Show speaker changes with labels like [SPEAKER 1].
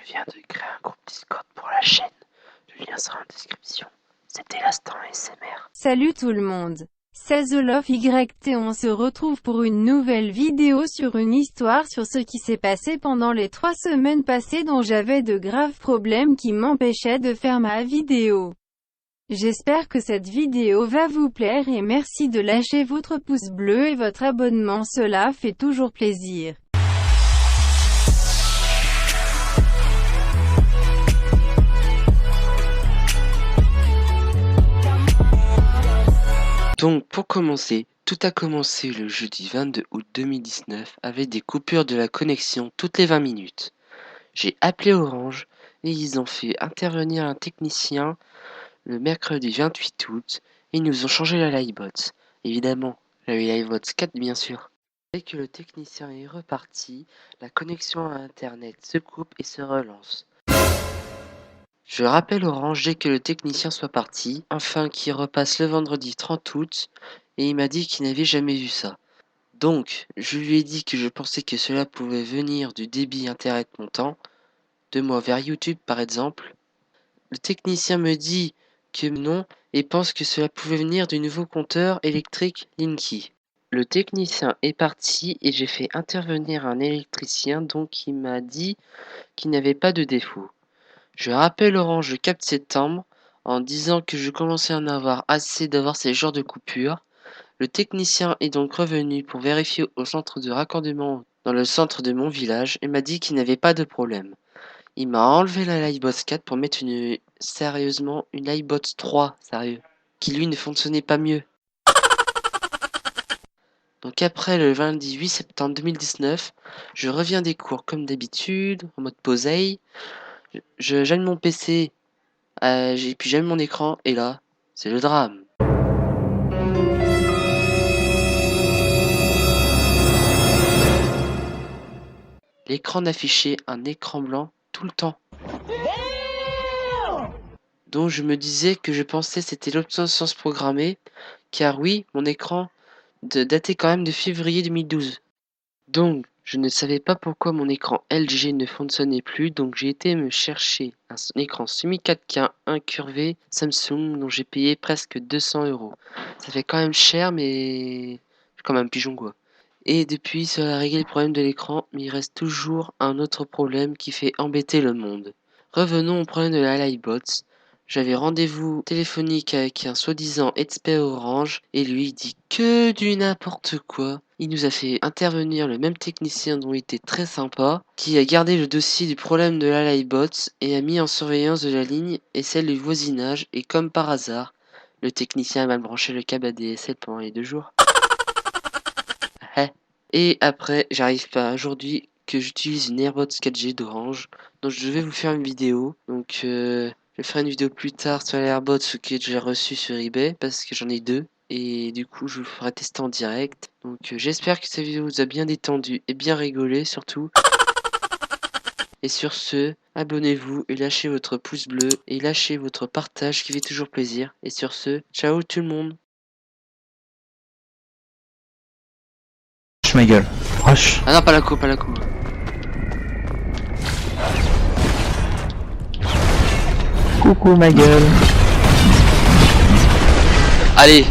[SPEAKER 1] viens de créer un groupe Discord pour la chaîne. Le lien sera en description. C'était l'instant ASMR.
[SPEAKER 2] Salut tout le monde. C'est TheLoveYT, on se retrouve pour une nouvelle vidéo sur une histoire sur ce qui s'est passé pendant les 3 semaines passées dont j'avais de graves problèmes qui m'empêchaient de faire ma vidéo. J'espère que cette vidéo va vous plaire et merci de lâcher votre pouce bleu et votre abonnement, cela fait toujours plaisir.
[SPEAKER 1] Donc pour commencer, tout a commencé le jeudi 22 août 2019 avec des coupures de la connexion toutes les 20 minutes. J'ai appelé Orange et ils ont fait intervenir un technicien le mercredi 28 août et ils nous ont changé la Livebox. Évidemment, la Livebox 4 bien sûr. Dès que le technicien est reparti, la connexion à internet se coupe et se relance. Je rappelle Orange dès que le technicien soit parti, afin qu'il repasse le vendredi 30 août, et il m'a dit qu'il n'avait jamais vu ça. Donc, je lui ai dit que je pensais que cela pouvait venir du débit internet montant, de moi vers YouTube par exemple. Le technicien me dit que non, et pense que cela pouvait venir du nouveau compteur électrique Linky. Le technicien est parti et j'ai fait intervenir un électricien, donc il m'a dit qu'il n'avait pas de défaut. Je rappelle Orange le 4 septembre en disant que je commençais à en avoir assez d'avoir ces genres de coupures. Le technicien est donc revenu pour vérifier au centre de raccordement dans le centre de mon village et m'a dit qu'il n'avait pas de problème. Il m'a enlevé la Livebox 4 pour mettre sérieusement une Livebox 3, sérieux, qui lui ne fonctionnait pas mieux. Donc après le lundi 8 septembre 2019, je reviens des cours comme d'habitude, en mode poseille. J'allume mon PC. Puis j'allume mon écran et là, c'est le drame. L'écran affichait un écran blanc tout le temps. Donc je me disais que je pensais c'était l'obsolescence programmée, car oui, mon écran datait quand même de février 2012. Donc je ne savais pas pourquoi mon écran LG ne fonctionnait plus, donc j'ai été me chercher un écran semi 4K incurvé Samsung dont j'ai payé presque 200 €. Ça fait quand même cher, mais comme un pigeon quoi. Et depuis, cela a réglé le problème de l'écran, mais il reste toujours un autre problème qui fait embêter le monde. Revenons au problème de la Livebox. J'avais rendez-vous téléphonique avec un soi-disant expert Orange et lui il dit que du n'importe quoi. Il nous a fait intervenir le même technicien dont il était très sympa, qui a gardé le dossier du problème de la Livebox et a mis en surveillance de la ligne et celle du voisinage, et comme par hasard, le technicien a mal branché le câble ADSL pendant les 2 jours. Et après, j'arrive pas aujourd'hui que j'utilise une AirBots 4G d'Orange. Donc je vais vous faire une vidéo. Donc je ferai une vidéo plus tard sur les AirBots que j'ai reçu sur eBay parce que j'en ai 2. Et du coup, je vous ferai tester en direct. Donc j'espère que cette vidéo vous a bien détendu et bien rigolé surtout. Et sur ce, abonnez-vous et lâchez votre pouce bleu et lâchez votre partage qui fait toujours plaisir. Et sur ce, ciao tout le monde.
[SPEAKER 3] Ma gueule. Rush.
[SPEAKER 1] Ah non, pas la coupe, pas la coupe.
[SPEAKER 3] Coucou ma gueule.
[SPEAKER 1] Allez.